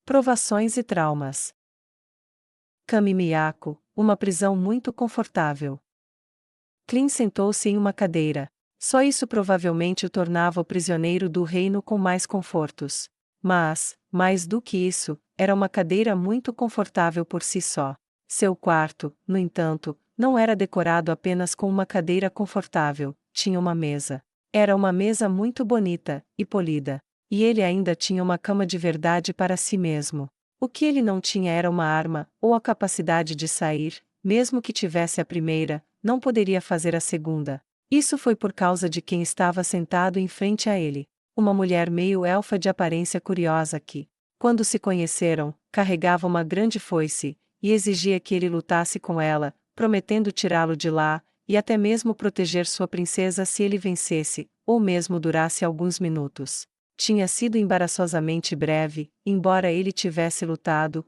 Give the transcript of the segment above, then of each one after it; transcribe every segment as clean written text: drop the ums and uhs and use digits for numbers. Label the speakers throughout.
Speaker 1: Provações e traumas. Kami Miyako, uma prisão muito confortável. Clint sentou-se em uma cadeira. Só isso provavelmente o tornava o prisioneiro do reino com mais confortos. Mas, mais do que isso, era uma cadeira muito confortável por si só. Seu quarto, no entanto, não era decorado apenas com uma cadeira confortável, tinha uma mesa. Era uma mesa muito bonita e polida. E ele ainda tinha uma cama de verdade para si mesmo. O que ele não tinha era uma arma, ou a capacidade de sair, mesmo que tivesse a primeira, não poderia fazer a segunda. Isso foi por causa de quem estava sentado em frente a ele. Uma mulher meio elfa de aparência curiosa que, quando se conheceram, carregava uma grande foice, e exigia que ele lutasse com ela, prometendo tirá-lo de lá, e até mesmo proteger sua princesa se ele vencesse, ou mesmo durasse alguns minutos. Tinha sido embaraçosamente breve, embora ele tivesse lutado,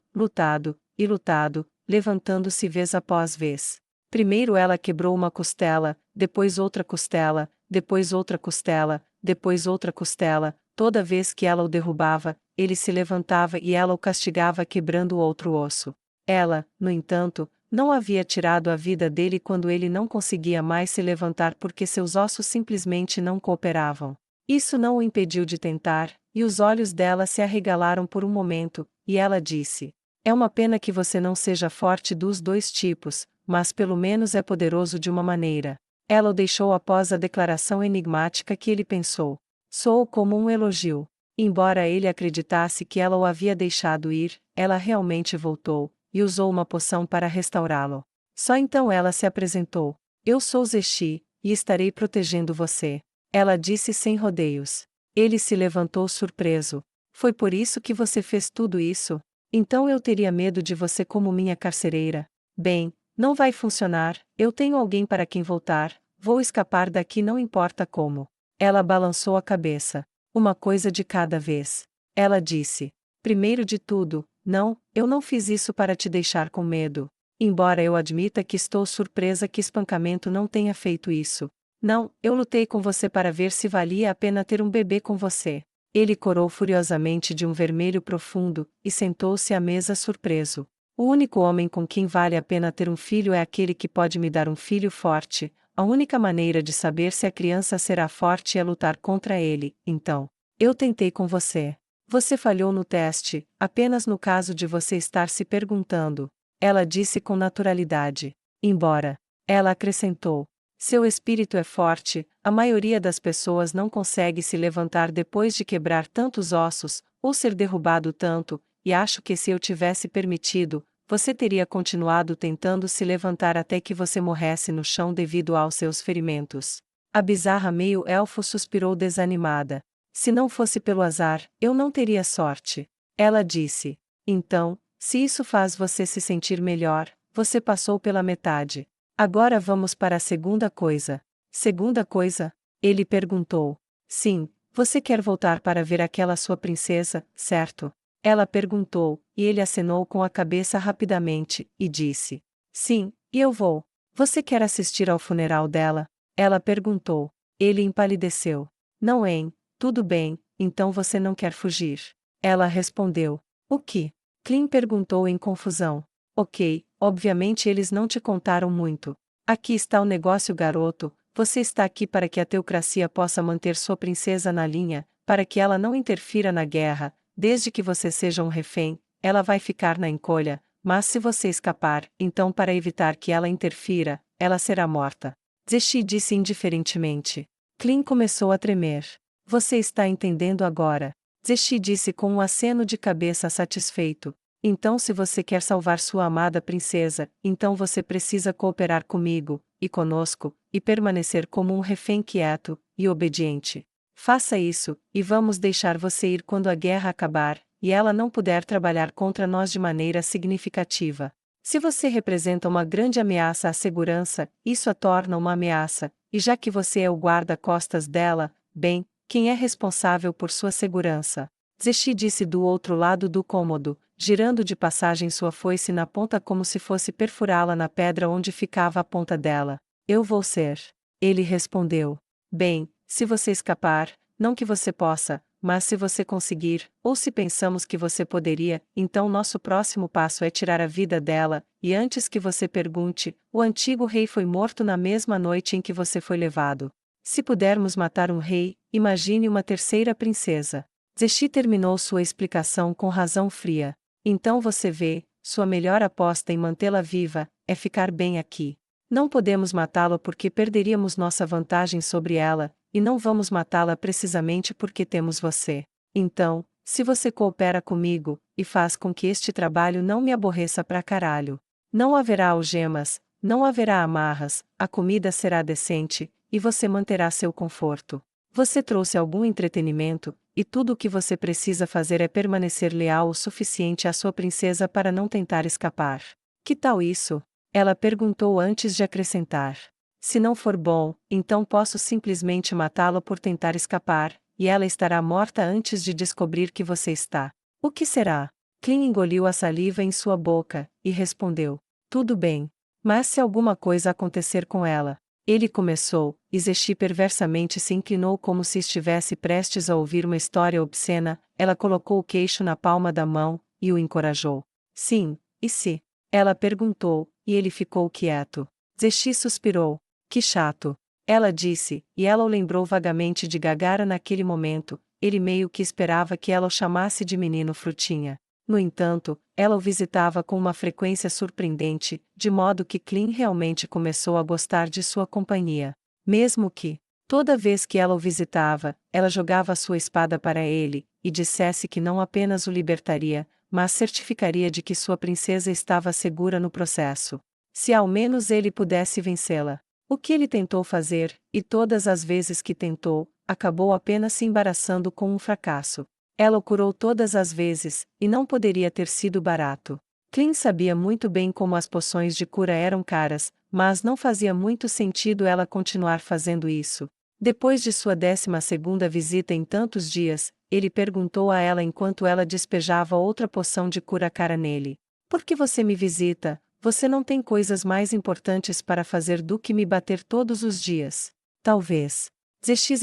Speaker 1: levantando-se vez após vez. Primeiro ela quebrou uma costela, depois outra costela, depois outra costela, depois outra costela. Toda vez que ela o derrubava, ele se levantava e ela o castigava quebrando outro osso. Ela, no entanto, não havia tirado a vida dele quando ele não conseguia mais se levantar porque seus ossos simplesmente não cooperavam. Isso não o impediu de tentar, e os olhos dela se arregalaram por um momento, e ela disse: "É uma pena que você não seja forte dos dois tipos, mas pelo menos é poderoso de uma maneira." Ela o deixou após a declaração enigmática que ele pensou. Soou como um elogio. Embora ele acreditasse que ela o havia deixado ir, ela realmente voltou, e usou uma poção para restaurá-lo. Só então ela se apresentou. "Eu sou Zeshi, e estarei protegendo você." Ela disse sem rodeios. Ele se levantou surpreso. "Foi por isso que você fez tudo isso? Então eu teria medo de você como minha carcereira." "Bem, não vai funcionar, eu tenho alguém para quem voltar, vou escapar daqui não importa como." Ela balançou a cabeça. "Uma coisa de cada vez." Ela disse. "Primeiro de tudo, não, eu não fiz isso para te deixar com medo. Embora eu admita que estou surpresa que espancamento não tenha feito isso. Não, eu lutei com você para ver se valia a pena ter um bebê com você." Ele corou furiosamente de um vermelho profundo, e sentou-se à mesa surpreso. "O único homem com quem vale a pena ter um filho é aquele que pode me dar um filho forte. A única maneira de saber se a criança será forte é lutar contra ele, então. Eu tentei com você. Você falhou no teste, apenas no caso de você estar se perguntando." Ela disse com naturalidade. Embora. Ela acrescentou. "Seu espírito é forte, a maioria das pessoas não consegue se levantar depois de quebrar tantos ossos, ou ser derrubado tanto, e acho que se eu tivesse permitido, você teria continuado tentando se levantar até que você morresse no chão devido aos seus ferimentos." A bizarra meio-elfo suspirou desanimada. "Se não fosse pelo azar, eu não teria sorte." Ela disse. "Então, se isso faz você se sentir melhor, você passou pela metade. Agora vamos para a segunda coisa." "Segunda coisa?" Ele perguntou. "Sim, você quer voltar para ver aquela sua princesa, certo?" Ela perguntou, e ele acenou com a cabeça rapidamente, e disse. "Sim, e eu vou." "Você quer assistir ao funeral dela?" Ela perguntou. Ele empalideceu. "Não, hein? Tudo bem, então você não quer fugir." Ela respondeu. "O que?" Clint perguntou em confusão. "Ok, obviamente eles não te contaram muito. Aqui está o negócio, garoto. Você está aqui para que a teocracia possa manter sua princesa na linha, para que ela não interfira na guerra. Desde que você seja um refém, ela vai ficar na encolha, mas se você escapar, então para evitar que ela interfira, ela será morta." Zeshi disse indiferentemente. Clint começou a tremer. "Você está entendendo agora?" Zeshi disse com um aceno de cabeça satisfeito. "Então se você quer salvar sua amada princesa, então você precisa cooperar comigo, e conosco, e permanecer como um refém quieto e obediente. Faça isso, e vamos deixar você ir quando a guerra acabar, e ela não puder trabalhar contra nós de maneira significativa. Se você representa uma grande ameaça à segurança, isso a torna uma ameaça, e já que você é o guarda-costas dela, bem, quem é responsável por sua segurança?" Zeshi disse do outro lado do cômodo, girando de passagem sua foice na ponta como se fosse perfurá-la na pedra onde ficava a ponta dela. "Eu vou ser." Ele respondeu. "Bem, se você escapar, não que você possa, mas se você conseguir, ou se pensamos que você poderia, então nosso próximo passo é tirar a vida dela, e antes que você pergunte, o antigo rei foi morto na mesma noite em que você foi levado. Se pudermos matar um rei, imagine uma terceira princesa. Zexi terminou sua explicação com razão fria. Então você vê, sua melhor aposta em mantê-la viva, é ficar bem aqui. Não podemos matá-la porque perderíamos nossa vantagem sobre ela, e não vamos matá-la precisamente porque temos você. Então, se você coopera comigo, e faz com que este trabalho não me aborreça pra caralho. Não haverá algemas, não haverá amarras, a comida será decente, e você manterá seu conforto. Você trouxe algum entretenimento, e tudo o que você precisa fazer é permanecer leal o suficiente à sua princesa para não tentar escapar. Que tal isso? Ela perguntou antes de acrescentar. Se não for bom, então posso simplesmente matá-la por tentar escapar, e ela estará morta antes de descobrir que você está. O que será? Clint engoliu a saliva em sua boca, e respondeu. Tudo bem. Mas se alguma coisa acontecer com ela? Ele começou, e Zexi perversamente se inclinou como se estivesse prestes a ouvir uma história obscena. Ela colocou o queixo na palma da mão, e o encorajou. Sim, e se? Ela perguntou, e ele ficou quieto. Zexi suspirou. Que chato. Ela disse, e ela o lembrou vagamente de Gagara naquele momento. Ele meio que esperava que ela o chamasse de menino frutinha. No entanto, ela o visitava com uma frequência surpreendente, de modo que Clint realmente começou a gostar de sua companhia. Mesmo que, toda vez que ela o visitava, ela jogava sua espada para ele, e dissesse que não apenas o libertaria, mas certificaria de que sua princesa estava segura no processo. Se ao menos ele pudesse vencê-la. O que ele tentou fazer, e todas as vezes que tentou, acabou apenas se embaraçando com um fracasso. Ela o curou todas as vezes, e não poderia ter sido barato. Clint sabia muito bem como as poções de cura eram caras, mas não fazia muito sentido ela continuar fazendo isso. Depois de sua 12ª visita em tantos dias, ele perguntou a ela enquanto ela despejava outra poção de cura cara nele. Por que você me visita? Você não tem coisas mais importantes para fazer do que me bater todos os dias. Talvez. Zexi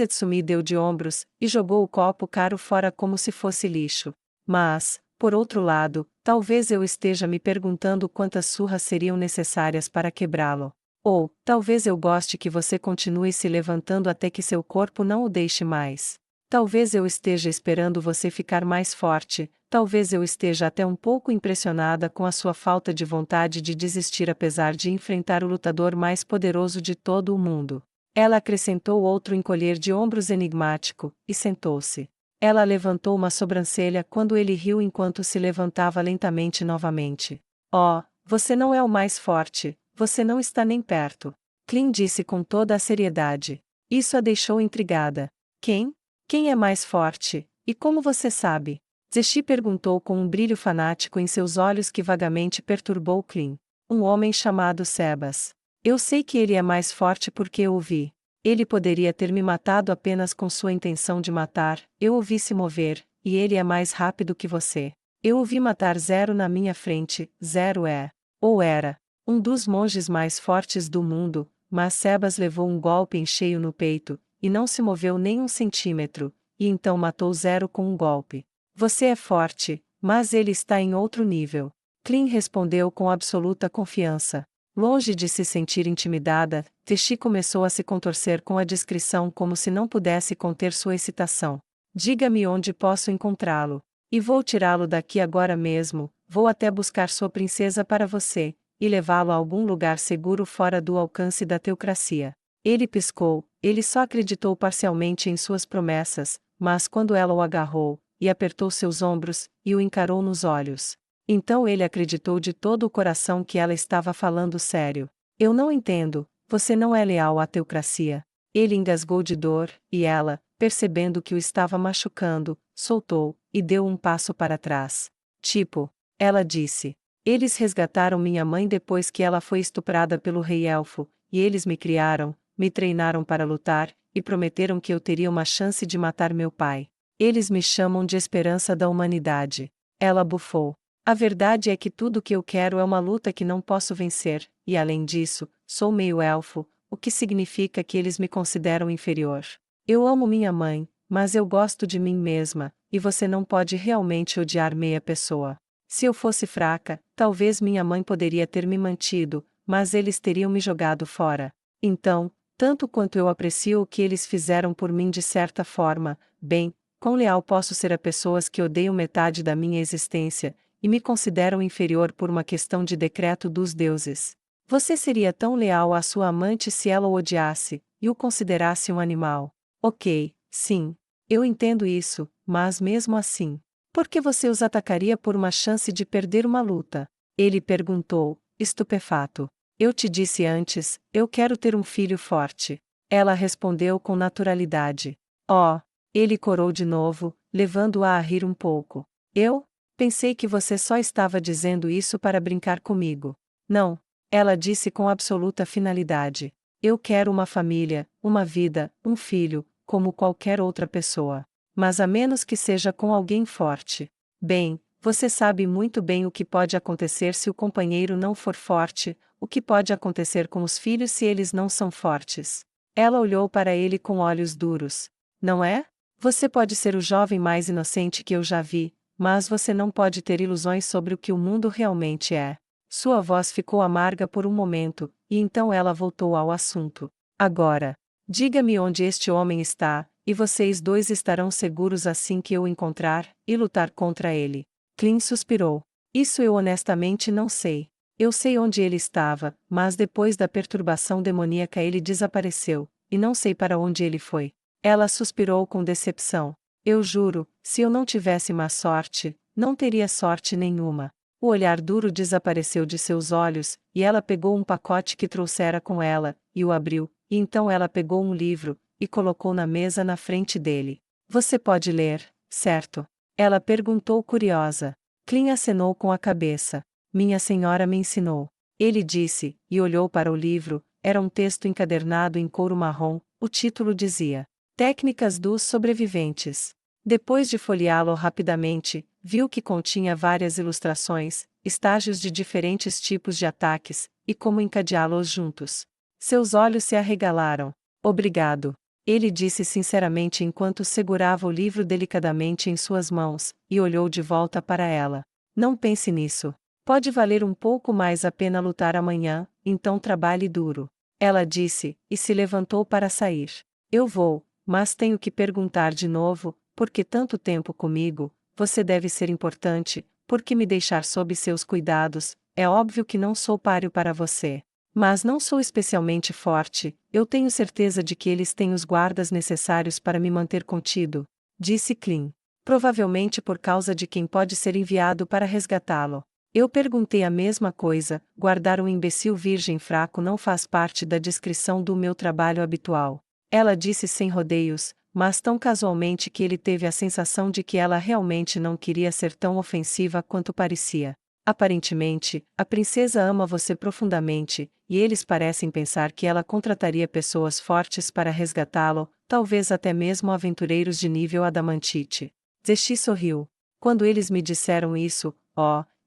Speaker 1: deu de ombros, e jogou o copo caro fora como se fosse lixo. Mas, por outro lado, talvez eu esteja me perguntando quantas surras seriam necessárias para quebrá-lo. Ou, talvez eu goste que você continue se levantando até que seu corpo não o deixe mais. Talvez eu esteja esperando você ficar mais forte, talvez eu esteja até um pouco impressionada com a sua falta de vontade de desistir apesar de enfrentar o lutador mais poderoso de todo o mundo. Ela acrescentou outro encolher de ombros enigmático, e sentou-se. Ela levantou uma sobrancelha quando ele riu enquanto se levantava lentamente novamente. Oh, você não é o mais forte, você não está nem perto. Clint disse com toda a seriedade. Isso a deixou intrigada. Quem? Quem é mais forte, e como você sabe? Zexi perguntou com um brilho fanático em seus olhos que vagamente perturbou Clint. Um homem chamado Sebas. Eu sei que ele é mais forte porque eu o vi. Ele poderia ter me matado apenas com sua intenção de matar, eu o vi se mover, e ele é mais rápido que você. Eu o vi matar Zero na minha frente, Zero é, ou era, um dos monges mais fortes do mundo, mas Sebas levou um golpe em cheio no peito, e não se moveu nem um centímetro, e então matou Zero com um golpe. Você é forte, mas ele está em outro nível. Clint respondeu com absoluta confiança. Longe de se sentir intimidada, Zexi começou a se contorcer com a descrição como se não pudesse conter sua excitação. Diga-me onde posso encontrá-lo. E vou tirá-lo daqui agora mesmo, vou até buscar sua princesa para você, e levá-lo a algum lugar seguro fora do alcance da teocracia. Ele piscou, ele só acreditou parcialmente em suas promessas, mas quando ela o agarrou, e apertou seus ombros, e o encarou nos olhos. Então ele acreditou de todo o coração que ela estava falando sério. Eu não entendo, você não é leal à teocracia. Ele engasgou de dor, e ela, percebendo que o estava machucando, soltou, e deu um passo para trás. Tipo, ela disse. Eles resgataram minha mãe depois que ela foi estuprada pelo rei elfo, e eles me criaram, me treinaram para lutar, e prometeram que eu teria uma chance de matar meu pai. Eles me chamam de esperança da humanidade. Ela bufou. A verdade é que tudo o que eu quero é uma luta que não posso vencer, e além disso, sou meio elfo, o que significa que eles me consideram inferior. Eu amo minha mãe, mas eu gosto de mim mesma, e você não pode realmente odiar meia pessoa. Se eu fosse fraca, talvez minha mãe poderia ter me mantido, mas eles teriam me jogado fora. Então, tanto quanto eu aprecio o que eles fizeram por mim de certa forma, bem, quão leal posso ser a pessoas que odeiam metade da minha existência, e me consideram inferior por uma questão de decreto dos deuses. Você seria tão leal à sua amante se ela o odiasse, e o considerasse um animal. Ok, sim. Eu entendo isso, mas mesmo assim. Por que você os atacaria por uma chance de perder uma luta? Ele perguntou, estupefato. Eu te disse antes, eu quero ter um filho forte. Ela respondeu com naturalidade. Oh! Ele corou de novo, levando-a a rir um pouco. Eu? Pensei que você só estava dizendo isso para brincar comigo. Não. Ela disse com absoluta finalidade. Eu quero uma família, uma vida, um filho, como qualquer outra pessoa. Mas a menos que seja com alguém forte. Bem, você sabe muito bem o que pode acontecer se o companheiro não for forte, o que pode acontecer com os filhos se eles não são fortes. Ela olhou para ele com olhos duros. Não é? Você pode ser o jovem mais inocente que eu já vi, mas você não pode ter ilusões sobre o que o mundo realmente é. Sua voz ficou amarga por um momento, e então ela voltou ao assunto. Agora, diga-me onde este homem está, e vocês dois estarão seguros assim que eu o encontrar, e lutar contra ele. Clint suspirou. Isso eu honestamente não sei. Eu sei onde ele estava, mas depois da perturbação demoníaca ele desapareceu, e não sei para onde ele foi. Ela suspirou com decepção. Eu juro, se eu não tivesse má sorte, não teria sorte nenhuma. O olhar duro desapareceu de seus olhos, e ela pegou um pacote que trouxera com ela, e o abriu, e então ela pegou um livro, e colocou na mesa na frente dele. Você pode ler, certo? Ela perguntou curiosa. Clint acenou com a cabeça. Minha senhora me ensinou. Ele disse, e olhou para o livro, era um texto encadernado em couro marrom, o título dizia: Técnicas dos sobreviventes. Depois de folheá-lo rapidamente, viu que continha várias ilustrações, estágios de diferentes tipos de ataques, e como encadeá-los juntos. Seus olhos se arregalaram. Obrigado. Ele disse sinceramente enquanto segurava o livro delicadamente em suas mãos, e olhou de volta para ela. Não pense nisso. Pode valer um pouco mais a pena lutar amanhã, então trabalhe duro. Ela disse, e se levantou para sair. Eu vou, mas tenho que perguntar de novo, por que tanto tempo comigo? Você deve ser importante, por que me deixar sob seus cuidados? É óbvio que não sou páreo para você. Mas não sou especialmente forte, eu tenho certeza de que eles têm os guardas necessários para me manter contido, disse Clint. Provavelmente por causa de quem pode ser enviado para resgatá-lo. Eu perguntei a mesma coisa, guardar um imbecil virgem fraco não faz parte da descrição do meu trabalho habitual. Ela disse sem rodeios, mas tão casualmente que ele teve a sensação de que ela realmente não queria ser tão ofensiva quanto parecia. Aparentemente, a princesa ama você profundamente, e eles parecem pensar que ela contrataria pessoas fortes para resgatá-lo, talvez até mesmo aventureiros de nível adamantite. Zexi sorriu. Quando eles me disseram isso,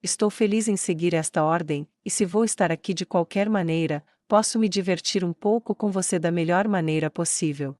Speaker 1: estou feliz em seguir esta ordem, e se vou estar aqui de qualquer maneira, posso me divertir um pouco com você da melhor maneira possível.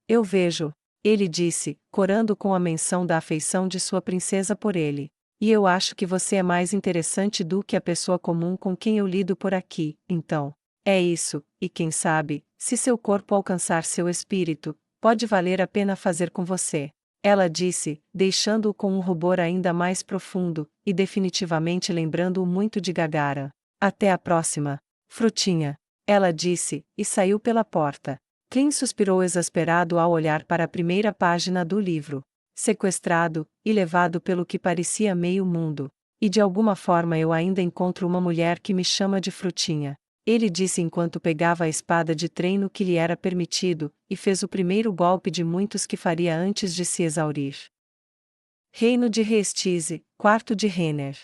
Speaker 1: Eu vejo. Ele disse, corando com a menção da afeição de sua princesa por ele. E eu acho que você é mais interessante do que a pessoa comum com quem eu lido por aqui, então. É isso, e quem sabe, se seu corpo alcançar seu espírito, pode valer a pena fazer com você. Ela disse, deixando-o com um rubor ainda mais profundo, e definitivamente lembrando-o muito de Gagara. Até a próxima. Frutinha. Ela disse, e saiu pela porta. Clint suspirou exasperado ao olhar para a primeira página do livro. Sequestrado, e levado pelo que parecia meio mundo. E de alguma forma eu ainda encontro uma mulher que me chama de Frutinha. Ele disse enquanto pegava a espada de treino que lhe era permitido, e fez o primeiro golpe de muitos que faria antes de se exaurir. Reino de Restize, quarto de Renner.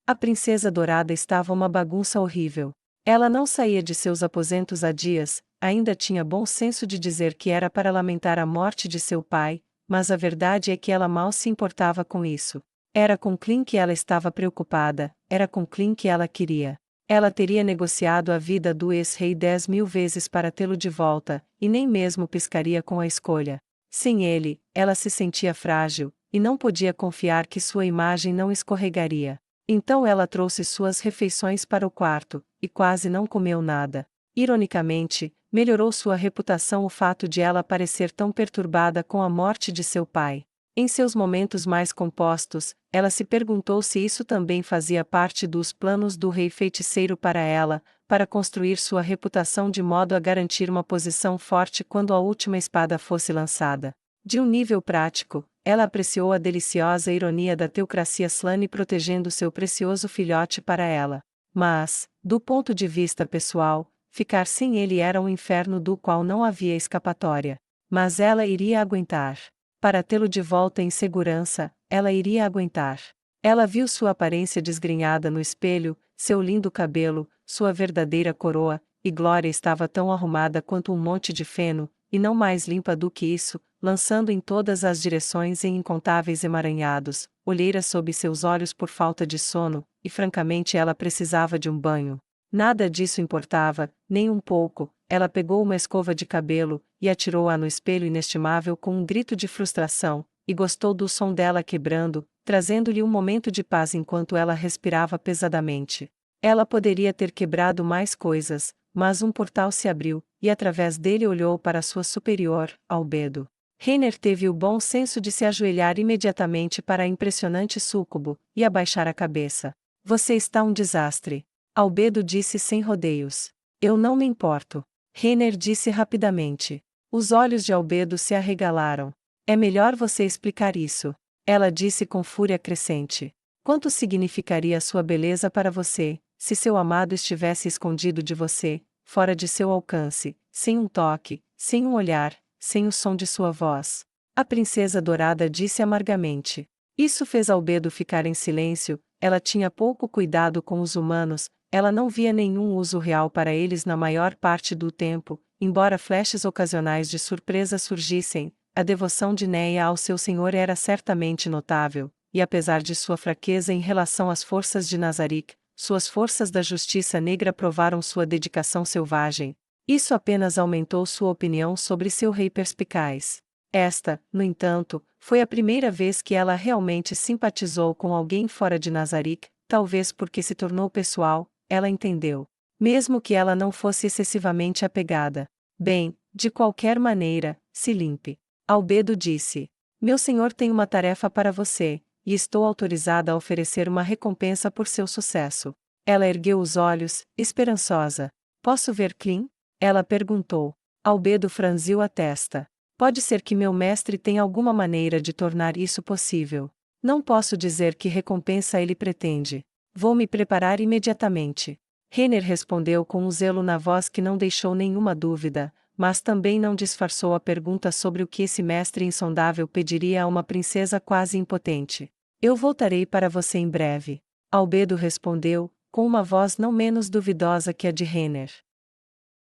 Speaker 1: A princesa dourada estava uma bagunça horrível. Ela não saía de seus aposentos há dias, ainda tinha bom senso de dizer que era para lamentar a morte de seu pai, mas a verdade é que ela mal se importava com isso. Era com Clint que ela estava preocupada, era com Clint que ela queria. Ela teria negociado a vida do ex-rei 10.000 vezes para tê-lo de volta, e nem mesmo piscaria com a escolha. Sem ele, ela se sentia frágil, e não podia confiar que sua imagem não escorregaria. Então ela trouxe suas refeições para o quarto, e quase não comeu nada. Ironicamente, melhorou sua reputação o fato de ela parecer tão perturbada com a morte de seu pai. Em seus momentos mais compostos, ela se perguntou se isso também fazia parte dos planos do rei feiticeiro para ela, para construir sua reputação de modo a garantir uma posição forte quando a última espada fosse lançada. De um nível prático, ela apreciou a deliciosa ironia da teocracia Slane protegendo seu precioso filhote para ela. Mas, do ponto de vista pessoal, ficar sem ele era um inferno do qual não havia escapatória. Mas ela iria aguentar. Para tê-lo de volta em segurança, ela iria aguentar. Ela viu sua aparência desgrenhada no espelho, seu lindo cabelo, sua verdadeira coroa, e Glória estava tão arrumada quanto um monte de feno, e não mais limpa do que isso, lançando em todas as direções em incontáveis emaranhados, olheiras sob seus olhos por falta de sono, e francamente ela precisava de um banho. Nada disso importava, nem um pouco. Ela pegou uma escova de cabelo, e atirou-a no espelho inestimável com um grito de frustração, e gostou do som dela quebrando, trazendo-lhe um momento de paz enquanto ela respirava pesadamente. Ela poderia ter quebrado mais coisas, mas um portal se abriu, e através dele olhou para sua superior, Albedo. Reiner teve o bom senso de se ajoelhar imediatamente para a impressionante súcubo, e abaixar a cabeça. Você está um desastre. Albedo disse sem rodeios. Eu não me importo. Reiner disse rapidamente. Os olhos de Albedo se arregalaram. É melhor você explicar isso. Ela disse com fúria crescente. Quanto significaria sua beleza para você, se seu amado estivesse escondido de você, fora de seu alcance, sem um toque, sem um olhar, sem o som de sua voz? A princesa dourada disse amargamente. Isso fez Albedo ficar em silêncio. Ela tinha pouco cuidado com os humanos, ela não via nenhum uso real para eles na maior parte do tempo, embora flashes ocasionais de surpresa surgissem. A devoção de Neia ao seu senhor era certamente notável, e apesar de sua fraqueza em relação às forças de Nazarick, suas forças da justiça negra provaram sua dedicação selvagem. Isso apenas aumentou sua opinião sobre seu rei perspicaz. Esta, no entanto, foi a primeira vez que ela realmente simpatizou com alguém fora de Nazarick, talvez porque se tornou pessoal, ela entendeu. Mesmo que ela não fosse excessivamente apegada. Bem, de qualquer maneira, se limpe. Albedo disse. Meu senhor tem uma tarefa para você, e estou autorizada a oferecer uma recompensa por seu sucesso. Ela ergueu os olhos, esperançosa. Posso ver Clean? Ela perguntou. Albedo franziu a testa. Pode ser que meu mestre tenha alguma maneira de tornar isso possível. Não posso dizer que recompensa ele pretende. Vou me preparar imediatamente. Reiner respondeu com um zelo na voz que não deixou nenhuma dúvida, mas também não disfarçou a pergunta sobre o que esse mestre insondável pediria a uma princesa quase impotente. Eu voltarei para você em breve. Albedo respondeu, com uma voz não menos duvidosa que a de Reiner.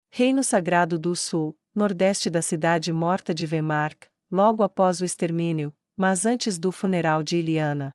Speaker 1: Reino Sagrado do Sul, nordeste da cidade morta de Vemark, logo após o extermínio, mas antes do funeral de Iliana.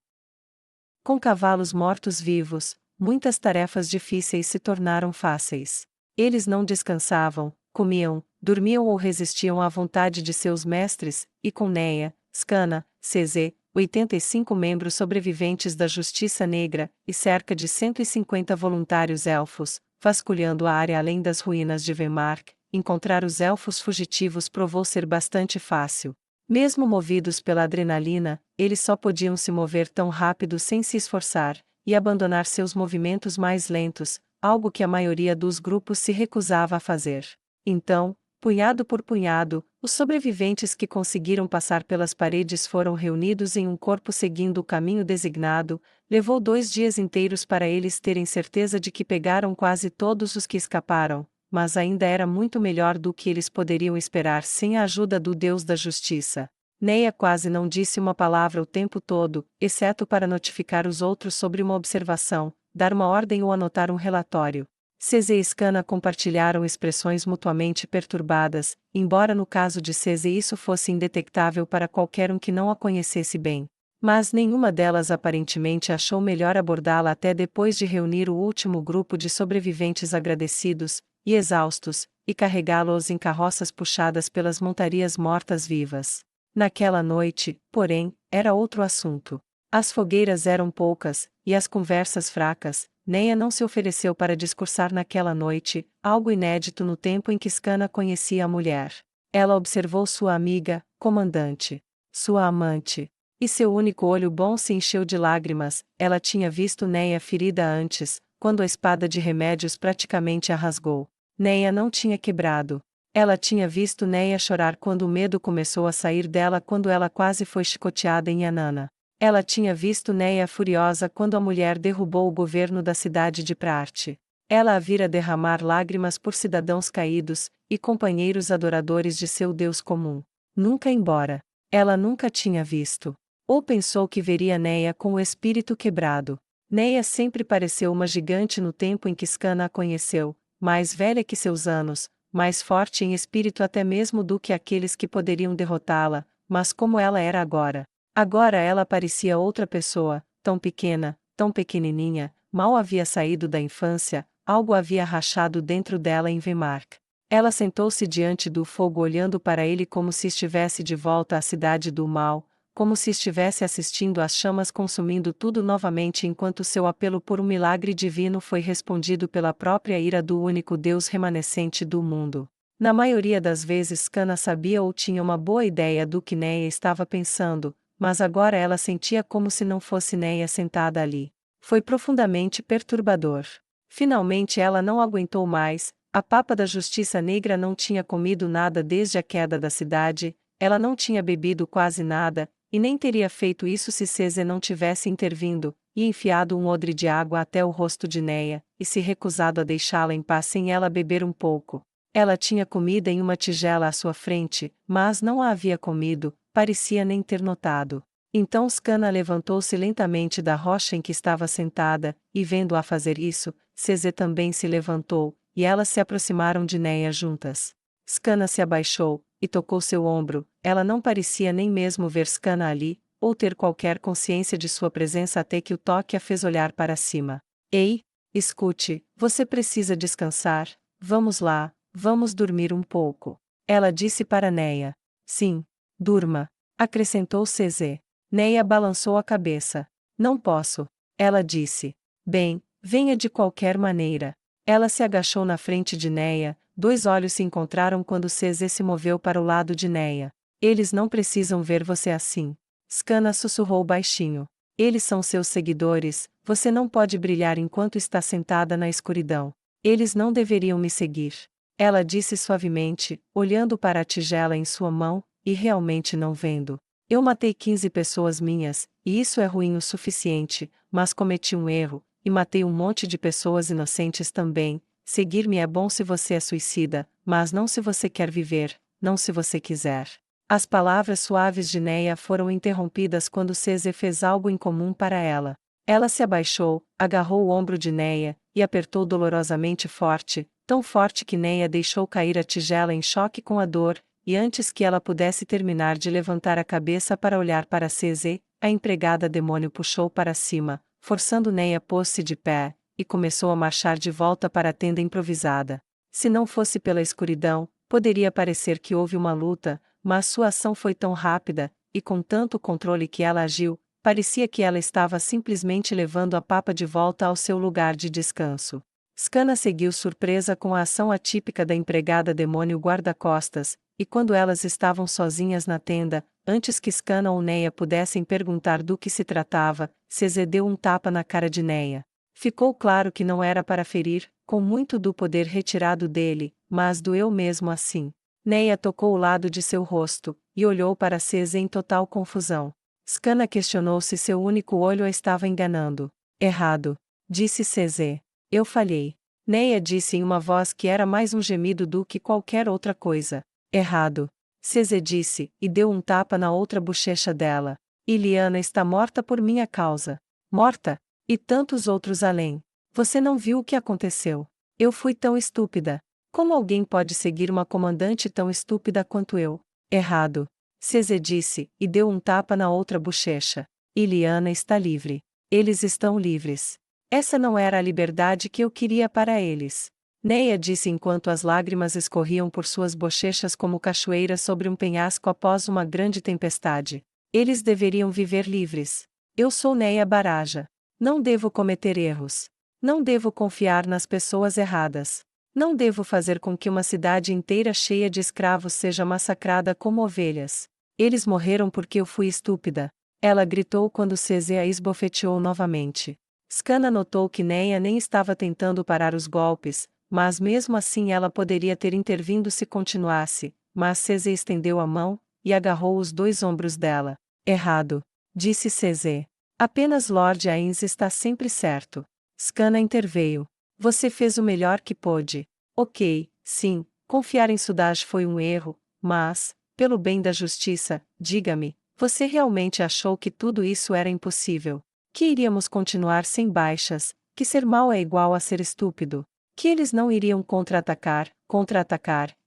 Speaker 1: Com cavalos mortos-vivos, muitas tarefas difíceis se tornaram fáceis. Eles não descansavam, comiam, dormiam ou resistiam à vontade de seus mestres, e com Neia, Scanna, CZ, 85 membros sobreviventes da Justiça Negra, e cerca de 150 voluntários elfos, vasculhando a área além das ruínas de Vemark, encontrar os elfos fugitivos provou ser bastante fácil. Mesmo movidos pela adrenalina, eles só podiam se mover tão rápido sem se esforçar, e abandonar seus movimentos mais lentos, algo que a maioria dos grupos se recusava a fazer. Então, punhado por punhado, os sobreviventes que conseguiram passar pelas paredes foram reunidos em um corpo seguindo o caminho designado. Levou 2 dias inteiros para eles terem certeza de que pegaram quase todos os que escaparam, mas ainda era muito melhor do que eles poderiam esperar sem a ajuda do Deus da Justiça. Neia quase não disse uma palavra o tempo todo, exceto para notificar os outros sobre uma observação, dar uma ordem ou anotar um relatório. CZ e Scanna compartilharam expressões mutuamente perturbadas, embora no caso de CZ isso fosse indetectável para qualquer um que não a conhecesse bem. Mas nenhuma delas aparentemente achou melhor abordá-la até depois de reunir o último grupo de sobreviventes agradecidos e exaustos, e carregá-los em carroças puxadas pelas montarias mortas-vivas. Naquela noite, porém, era outro assunto. As fogueiras eram poucas, e as conversas fracas. Neia não se ofereceu para discursar naquela noite, algo inédito no tempo em que Scana conhecia a mulher. Ela observou sua amiga, comandante, sua amante. E seu único olho bom se encheu de lágrimas. Ela tinha visto Neia ferida antes, quando a espada de remédios praticamente a rasgou. Neia não tinha quebrado. Ela tinha visto Neia chorar quando o medo começou a sair dela quando ela quase foi chicoteada em Yanana. Ela tinha visto Neia furiosa quando a mulher derrubou o governo da cidade de Prarte. Ela a vira derramar lágrimas por cidadãos caídos, e companheiros adoradores de seu Deus comum. Nunca embora. Ela nunca tinha visto. Ou pensou que veria Neia com o espírito quebrado. Neia sempre pareceu uma gigante no tempo em que Scana a conheceu, mais velha que seus anos, mais forte em espírito até mesmo do que aqueles que poderiam derrotá-la, mas como ela era agora. Agora ela parecia outra pessoa, tão pequena, tão pequenininha, mal havia saído da infância, algo havia rachado dentro dela em Wemark. Ela sentou-se diante do fogo olhando para ele como se estivesse de volta à cidade do mal, como se estivesse assistindo às chamas consumindo tudo novamente enquanto seu apelo por um milagre divino foi respondido pela própria ira do único Deus remanescente do mundo. Na maioria das vezes Scana sabia ou tinha uma boa ideia do que Neia estava pensando, mas agora ela sentia como se não fosse Neia sentada ali. Foi profundamente perturbador. Finalmente ela não aguentou mais, a papa da Justiça Negra não tinha comido nada desde a queda da cidade, ela não tinha bebido quase nada, e nem teria feito isso se Cese não tivesse intervindo, e enfiado um odre de água até o rosto de Neia, e se recusado a deixá-la em paz sem ela beber um pouco. Ela tinha comida em uma tigela à sua frente, mas não a havia comido, parecia nem ter notado. Então Scana levantou-se lentamente da rocha em que estava sentada, e vendo-a fazer isso, Cese também se levantou, e elas se aproximaram de Neia juntas. Scana se abaixou, e tocou seu ombro. Ela não parecia nem mesmo ver Scana ali, ou ter qualquer consciência de sua presença até que o toque a fez olhar para cima. Ei, escute, você precisa descansar, vamos lá, vamos dormir um pouco. Ela disse para Neia. Sim, durma, acrescentou Cese. Neia balançou a cabeça. Não posso. Ela disse. Bem, venha de qualquer maneira. Ela se agachou na frente de Neia, dois olhos se encontraram quando Cese se moveu para o lado de Neia. Eles não precisam ver você assim. Scana sussurrou baixinho. Eles são seus seguidores, você não pode brilhar enquanto está sentada na escuridão. Eles não deveriam me seguir. Ela disse suavemente, olhando para a tigela em sua mão, e realmente não vendo. Eu matei 15 pessoas minhas, e isso é ruim o suficiente, mas cometi um erro, e matei um monte de pessoas inocentes também. Seguir-me é bom se você é suicida, mas não se você quer viver, não se você quiser. As palavras suaves de Neia foram interrompidas quando Cese fez algo incomum para ela. Ela se abaixou, agarrou o ombro de Neia, e apertou dolorosamente forte, tão forte que Neia deixou cair a tigela em choque com a dor, e antes que ela pudesse terminar de levantar a cabeça para olhar para Cese, a empregada demônio puxou para cima, forçando Neia pôs-se de pé, e começou a marchar de volta para a tenda improvisada. Se não fosse pela escuridão, poderia parecer que houve uma luta, mas sua ação foi tão rápida, e com tanto controle que ela agiu, parecia que ela estava simplesmente levando a papa de volta ao seu lugar de descanso. Scana seguiu surpresa com a ação atípica da empregada demônio guarda-costas, e quando elas estavam sozinhas na tenda, antes que Scana ou Neia pudessem perguntar do que se tratava, Cese deu um tapa na cara de Neia. Ficou claro que não era para ferir, com muito do poder retirado dele, mas doeu mesmo assim. Neia tocou o lado de seu rosto, e olhou para Cese em total confusão. Scana questionou se seu único olho a estava enganando. Errado, disse Cese. Eu falhei. Neia disse em uma voz que era mais um gemido do que qualquer outra coisa. Errado. Cese disse, e deu um tapa na outra bochecha dela. Iliana está morta por minha causa. Morta? E tantos outros além. Você não viu o que aconteceu. Eu fui tão estúpida. Como alguém pode seguir uma comandante tão estúpida quanto eu? Errado. Cese disse, e deu um tapa na outra bochecha. Iliana está livre. Eles estão livres. Essa não era a liberdade que eu queria para eles. Neia disse enquanto as lágrimas escorriam por suas bochechas como cachoeiras sobre um penhasco após uma grande tempestade. Eles deveriam viver livres. Eu sou Neia Baraja. Não devo cometer erros. Não devo confiar nas pessoas erradas. Não devo fazer com que uma cidade inteira cheia de escravos seja massacrada como ovelhas. Eles morreram porque eu fui estúpida. Ela gritou quando Cese a esbofeteou novamente. Skana notou que Neia nem estava tentando parar os golpes, mas mesmo assim ela poderia ter intervindo se continuasse, mas Cese estendeu a mão e agarrou os dois ombros dela. Errado, disse Cese. Apenas Lord Ains está sempre certo. Skana interveio. Você fez o melhor que pôde. Ok, sim, confiar em Sudaj foi um erro, mas, pelo bem da justiça, diga-me, você realmente achou que tudo isso era impossível? Que iríamos continuar sem baixas, que ser mau é igual a ser estúpido? Que eles não iriam contra-atacar,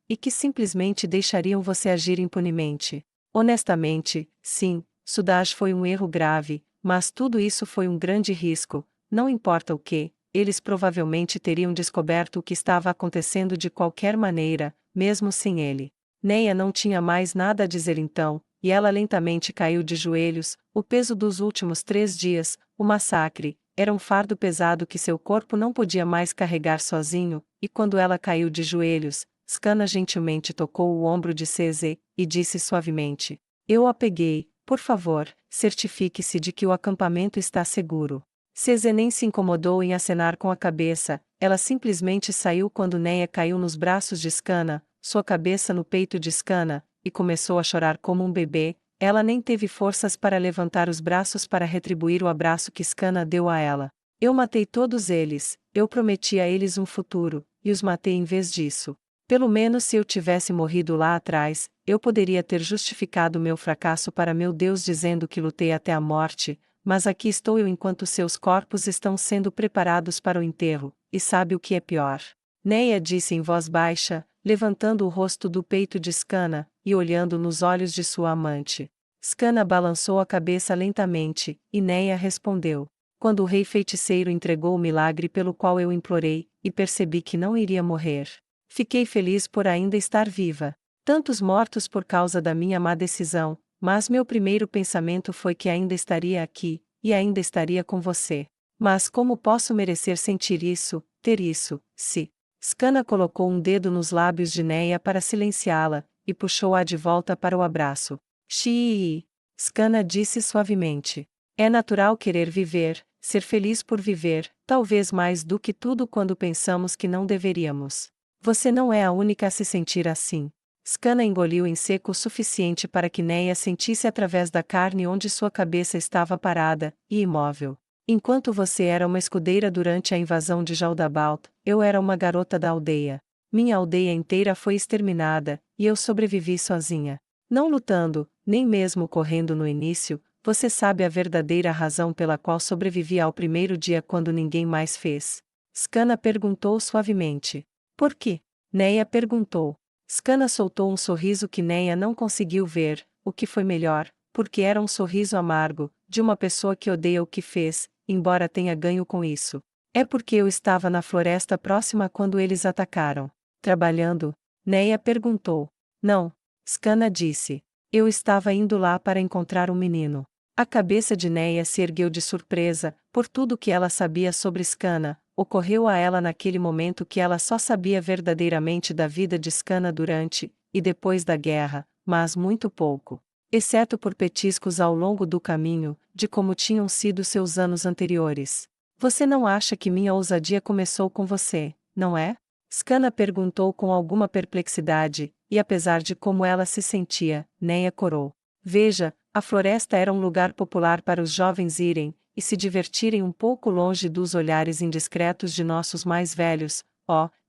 Speaker 1: e que simplesmente deixariam você agir impunemente? Honestamente, sim, Sudaj foi um erro grave, mas tudo isso foi um grande risco, não importa o que, eles provavelmente teriam descoberto o que estava acontecendo de qualquer maneira, mesmo sem ele. Neia não tinha mais nada a dizer então, e ela lentamente caiu de joelhos. O peso dos últimos 3 dias, o massacre, era um fardo pesado que seu corpo não podia mais carregar sozinho, e quando ela caiu de joelhos, Skana gentilmente tocou o ombro de Cese, e disse suavemente: Eu a peguei, por favor, certifique-se de que o acampamento está seguro. Cese nem se incomodou em acenar com a cabeça, ela simplesmente saiu quando Neia caiu nos braços de Skana, sua cabeça no peito de Skana, e começou a chorar como um bebê. Ela nem teve forças para levantar os braços para retribuir o abraço que Skana deu a ela. Eu matei todos eles, eu prometi a eles um futuro, e os matei em vez disso. Pelo menos se eu tivesse morrido lá atrás, eu poderia ter justificado meu fracasso para meu Deus dizendo que lutei até a morte, mas aqui estou eu enquanto seus corpos estão sendo preparados para o enterro, e sabe o que é pior? Neia disse em voz baixa, levantando o rosto do peito de Skana, e olhando nos olhos de sua amante. Skana balançou a cabeça lentamente, e Neia respondeu. Quando o rei feiticeiro entregou o milagre pelo qual eu implorei, e percebi que não iria morrer. Fiquei feliz por ainda estar viva. Tantos mortos por causa da minha má decisão, mas meu primeiro pensamento foi que ainda estaria aqui, e ainda estaria com você. Mas como posso merecer sentir isso, ter isso, se... Skana colocou um dedo nos lábios de Neia para silenciá-la, e puxou-a de volta para o abraço. Xiii! Skana disse suavemente. É natural querer viver, ser feliz por viver, talvez mais do que tudo quando pensamos que não deveríamos. Você não é a única a se sentir assim. Skana engoliu em seco o suficiente para que Neia sentisse através da carne onde sua cabeça estava parada, e imóvel. Enquanto você era uma escudeira durante a invasão de Jaldabaoth, eu era uma garota da aldeia. Minha aldeia inteira foi exterminada, e eu sobrevivi sozinha. Não lutando, nem mesmo correndo no início, você sabe a verdadeira razão pela qual sobrevivi ao primeiro dia quando ninguém mais fez? Skana perguntou suavemente. Por quê? Neia perguntou. Skana soltou um sorriso que Neia não conseguiu ver, o que foi melhor, porque era um sorriso amargo, de uma pessoa que odeia o que fez, embora tenha ganho com isso. É porque eu estava na floresta próxima quando eles atacaram. Trabalhando? Neia perguntou. Não. Skana disse. Eu estava indo lá para encontrar um menino. A cabeça de Neia se ergueu de surpresa, por tudo que ela sabia sobre Skana. Ocorreu a ela naquele momento que ela só sabia verdadeiramente da vida de Skana durante e depois da guerra, mas muito pouco. Exceto por petiscos ao longo do caminho, de como tinham sido seus anos anteriores. Você não acha que minha ousadia começou com você, não é? Skana perguntou com alguma perplexidade, e apesar de como ela se sentia, Neia corou. Veja, a floresta era um lugar popular para os jovens irem e se divertirem um pouco longe dos olhares indiscretos de nossos mais velhos.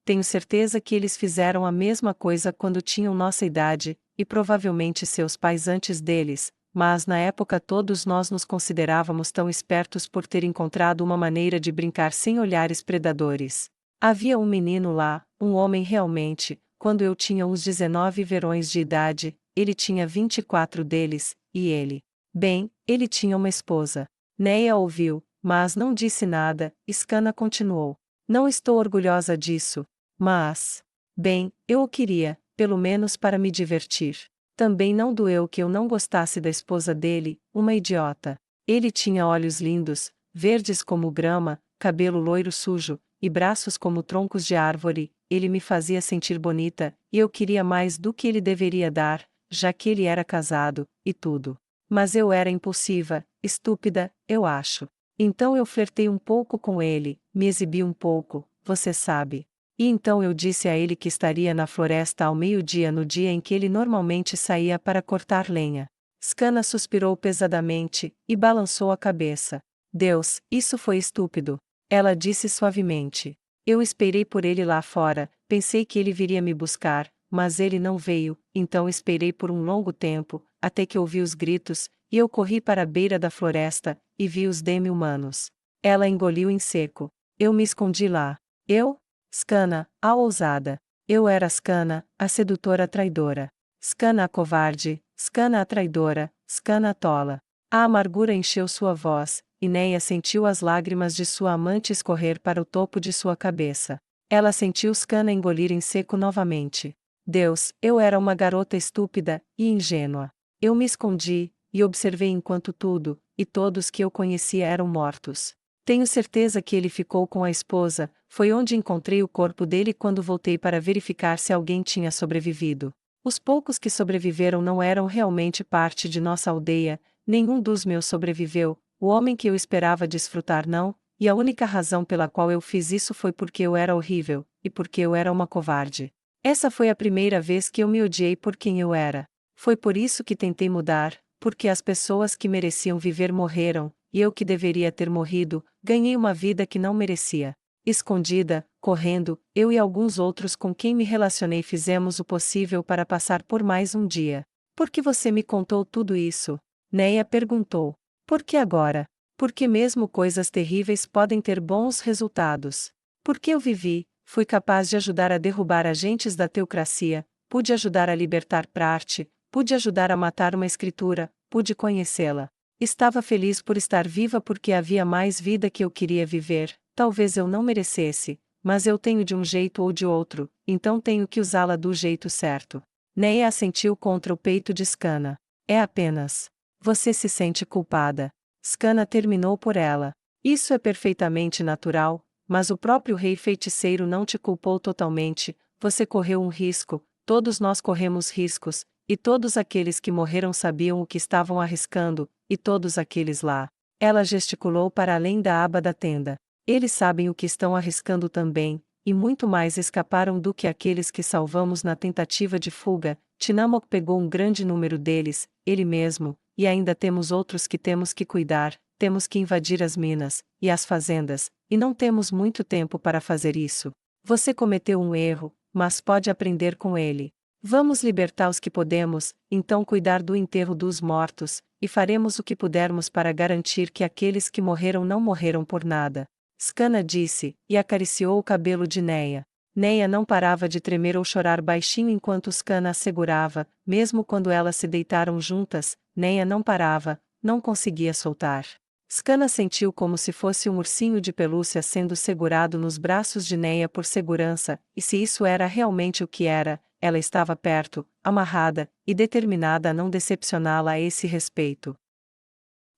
Speaker 1: Tenho certeza que eles fizeram a mesma coisa quando tinham nossa idade, e provavelmente seus pais antes deles, mas na época todos nós nos considerávamos tão espertos por ter encontrado uma maneira de brincar sem olhares predadores. Havia um menino lá, um homem realmente, quando eu tinha uns 19 verões de idade, ele tinha 24 deles, e ele. Bem, ele tinha uma esposa. Neia ouviu, mas não disse nada. Skana continuou. Não estou orgulhosa disso. Mas, bem, eu o queria, pelo menos para me divertir. Também não doeu que eu não gostasse da esposa dele, uma idiota. Ele tinha olhos lindos, verdes como grama, cabelo loiro sujo, e braços como troncos de árvore. Ele me fazia sentir bonita, e eu queria mais do que ele deveria dar, já que ele era casado, e tudo. Mas eu era impulsiva, estúpida, eu acho. Então eu flertei um pouco com ele, me exibi um pouco, você sabe. E então eu disse a ele que estaria na floresta ao meio-dia no dia em que ele normalmente saía para cortar lenha. Scana suspirou pesadamente, e balançou a cabeça. Deus, isso foi estúpido. Ela disse suavemente. Eu esperei por ele lá fora, pensei que ele viria me buscar, mas ele não veio, então esperei por um longo tempo, até que ouvi os gritos, e eu corri para a beira da floresta, e vi os demi-humanos. Ela engoliu em seco. Eu me escondi lá. Eu? Scana, a ousada. Eu era Scana, a sedutora traidora. Scana a covarde, Scana a traidora, Scana a tola. A amargura encheu sua voz, e Neia sentiu as lágrimas de sua amante escorrer para o topo de sua cabeça. Ela sentiu Scana engolir em seco novamente. Deus, eu era uma garota estúpida e ingênua. Eu me escondi, e observei enquanto tudo, e todos que eu conhecia eram mortos. Tenho certeza que ele ficou com a esposa, foi onde encontrei o corpo dele quando voltei para verificar se alguém tinha sobrevivido. Os poucos que sobreviveram não eram realmente parte de nossa aldeia, nenhum dos meus sobreviveu, o homem que eu esperava desfrutar não, e a única razão pela qual eu fiz isso foi porque eu era horrível, e porque eu era uma covarde. Essa foi a primeira vez que eu me odiei por quem eu era. Foi por isso que tentei mudar, porque as pessoas que mereciam viver morreram, e eu que deveria ter morrido, ganhei uma vida que não merecia. Escondida, correndo, eu e alguns outros com quem me relacionei fizemos o possível para passar por mais um dia. Por que você me contou tudo isso? Neia perguntou. Por que agora? Porque mesmo coisas terríveis podem ter bons resultados. Porque eu vivi, fui capaz de ajudar a derrubar agentes da teocracia, pude ajudar a libertar Prarte, pude ajudar a matar uma escritura, pude conhecê-la. Estava feliz por estar viva porque havia mais vida que eu queria viver, talvez eu não merecesse, mas eu tenho de um jeito ou de outro, então tenho que usá-la do jeito certo. Neia assentiu contra o peito de Scana. É apenas. Você se sente culpada. Scana terminou por ela. Isso é perfeitamente natural, mas o próprio rei feiticeiro não te culpou totalmente, você correu um risco, todos nós corremos riscos, e todos aqueles que morreram sabiam o que estavam arriscando, e todos aqueles lá. Ela gesticulou para além da aba da tenda. Eles sabem o que estão arriscando também, e muito mais escaparam do que aqueles que salvamos na tentativa de fuga. Tinamok pegou um grande número deles, ele mesmo, e ainda temos outros que temos que cuidar, temos que invadir as minas, e as fazendas, e não temos muito tempo para fazer isso. Você cometeu um erro, mas pode aprender com ele. Vamos libertar os que podemos, então cuidar do enterro dos mortos, e faremos o que pudermos para garantir que aqueles que morreram não morreram por nada. Scana disse, e acariciou o cabelo de Neia. Neia não parava de tremer ou chorar baixinho enquanto Scana a segurava, mesmo quando elas se deitaram juntas, Neia não parava, não conseguia soltar. Scana sentiu como se fosse um ursinho de pelúcia sendo segurado nos braços de Neia por segurança, e se isso era realmente o que era, ela estava perto, amarrada, e determinada a não decepcioná-la a esse respeito.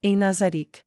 Speaker 1: Em Nazarick.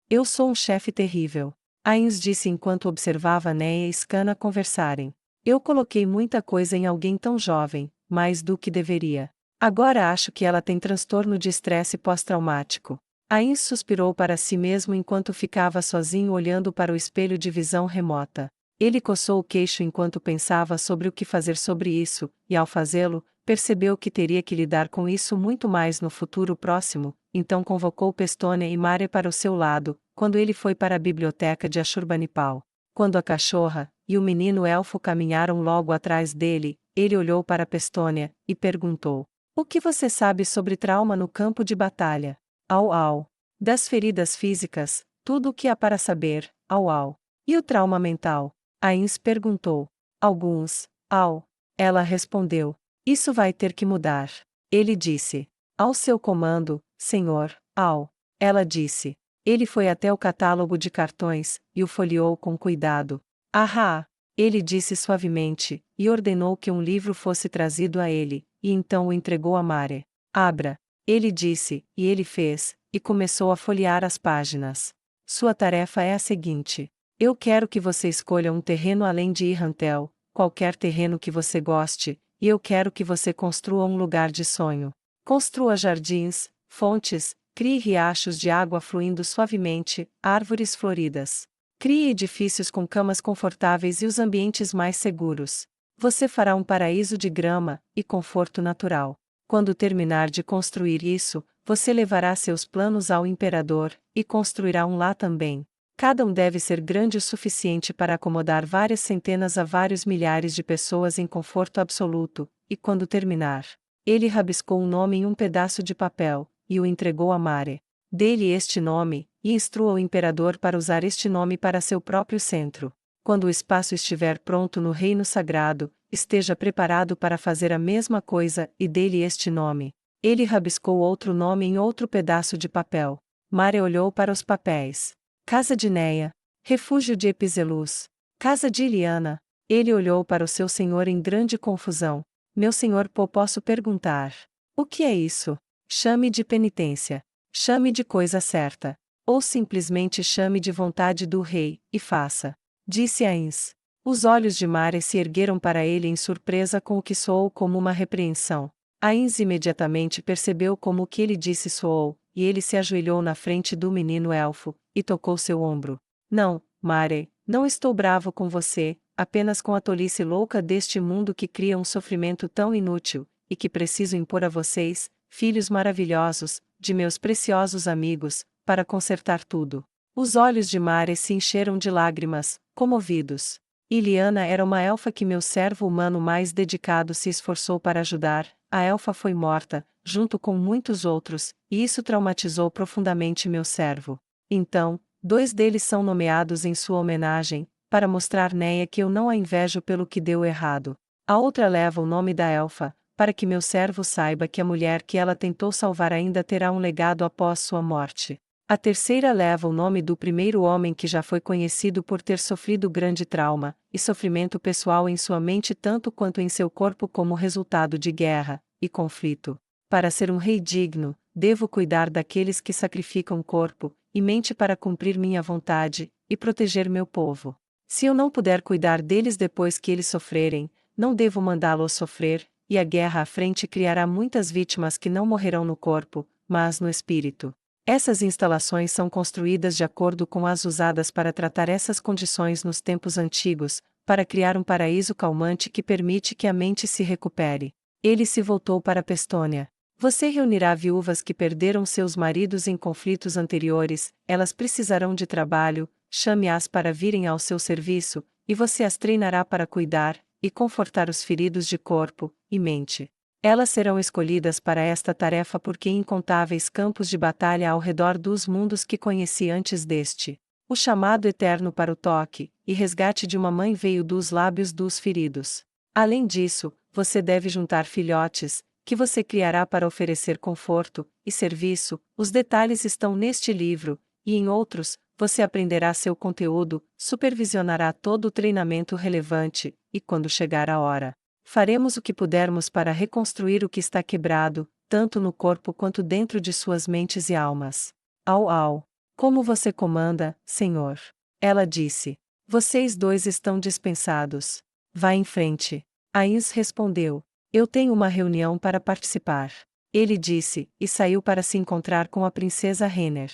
Speaker 1: Eu sou um chefe terrível. Ains disse enquanto observava Neia e Scana conversarem. Eu coloquei muita coisa em alguém tão jovem, mais do que deveria. Agora acho que ela tem transtorno de estresse pós-traumático. Ains suspirou para si mesmo enquanto ficava sozinho olhando para o espelho de visão remota. Ele coçou o queixo enquanto pensava sobre o que fazer sobre isso, e ao fazê-lo, percebeu que teria que lidar com isso muito mais no futuro próximo, então convocou Pestônia e Mare para o seu lado, quando ele foi para a biblioteca de Ashurbanipal. Quando a cachorra e o menino elfo caminharam logo atrás dele, ele olhou para Pestônia e perguntou: O que você sabe sobre trauma no campo de batalha? Au au. Das feridas físicas, tudo o que há para saber, au au. E o trauma mental? Ains perguntou. Alguns, au. Ela respondeu. Isso vai ter que mudar. Ele disse. Ao seu comando, senhor, au. Ela disse. Ele foi até o catálogo de cartões, e o folheou com cuidado. Ahá! Ele disse suavemente, e ordenou que um livro fosse trazido a ele, e então o entregou a Mare. Abra. Ele disse, e ele fez, e começou a folhear as páginas. Sua tarefa é a seguinte: eu quero que você escolha um terreno além de Irrantel, qualquer terreno que você goste, e eu quero que você construa um lugar de sonho. Construa jardins, fontes, crie riachos de água fluindo suavemente, árvores floridas. Crie edifícios com camas confortáveis e os ambientes mais seguros. Você fará um paraíso de grama e conforto natural. Quando terminar de construir isso, você levará seus planos ao imperador, e construirá um lá também. Cada um deve ser grande o suficiente para acomodar várias centenas a vários milhares de pessoas em conforto absoluto, e quando terminar, ele rabiscou um nome em um pedaço de papel, e o entregou a Mare. Dê-lhe este nome, e instrua o imperador para usar este nome para seu próprio centro. Quando o espaço estiver pronto no reino sagrado, esteja preparado para fazer a mesma coisa e dê-lhe este nome. Ele rabiscou outro nome em outro pedaço de papel. Mare olhou para os papéis. Casa de Neia. Refúgio de Epizelus. Casa de Iliana. Ele olhou para o seu senhor em grande confusão. Meu senhor, posso perguntar. O que é isso? Chame de penitência. Chame de coisa certa. Ou simplesmente chame de vontade do rei, e faça. Disse Ains. Os olhos de Mare se ergueram para ele em surpresa com o que soou como uma repreensão. Ains imediatamente percebeu como o que ele disse soou, e ele se ajoelhou na frente do menino elfo, e tocou seu ombro. Não, Mare, não estou bravo com você, apenas com a tolice louca deste mundo que cria um sofrimento tão inútil, e que preciso impor a vocês, filhos maravilhosos, de meus preciosos amigos, para consertar tudo. Os olhos de Mare se encheram de lágrimas, comovidos. Iliana era uma elfa que meu servo humano mais dedicado se esforçou para ajudar. A elfa foi morta, junto com muitos outros, e isso traumatizou profundamente meu servo. Então, 2 deles são nomeados em sua homenagem, para mostrar Neia que eu não a invejo pelo que deu errado. A outra leva o nome da elfa, para que meu servo saiba que a mulher que ela tentou salvar ainda terá um legado após sua morte. A terceira leva o nome do primeiro homem que já foi conhecido por ter sofrido grande trauma e sofrimento pessoal em sua mente tanto quanto em seu corpo como resultado de guerra e conflito. Para ser um rei digno, devo cuidar daqueles que sacrificam corpo e mente para cumprir minha vontade e proteger meu povo. Se eu não puder cuidar deles depois que eles sofrerem, não devo mandá-los sofrer, e a guerra à frente criará muitas vítimas que não morrerão no corpo, mas no espírito. Essas instalações são construídas de acordo com as usadas para tratar essas condições nos tempos antigos, para criar um paraíso calmante que permite que a mente se recupere. Ele se voltou para Pestônia. Você reunirá viúvas que perderam seus maridos em conflitos anteriores, elas precisarão de trabalho, chame-as para virem ao seu serviço, e você as treinará para cuidar e confortar os feridos de corpo e mente. Elas serão escolhidas para esta tarefa porque incontáveis campos de batalha ao redor dos mundos que conheci antes deste. O chamado eterno para o toque e resgate de uma mãe veio dos lábios dos feridos. Além disso, você deve juntar filhotes, que você criará para oferecer conforto e serviço. Os detalhes estão neste livro, e em outros, você aprenderá seu conteúdo, supervisionará todo o treinamento relevante, e quando chegar a hora, faremos o que pudermos para reconstruir o que está quebrado, tanto no corpo quanto dentro de suas mentes e almas. Au. Como você comanda, Senhor? Ela disse. Vocês 2 estão dispensados. Vá em frente. Ains respondeu. Eu tenho uma reunião para participar. Ele disse, e saiu para se encontrar com a princesa Renner.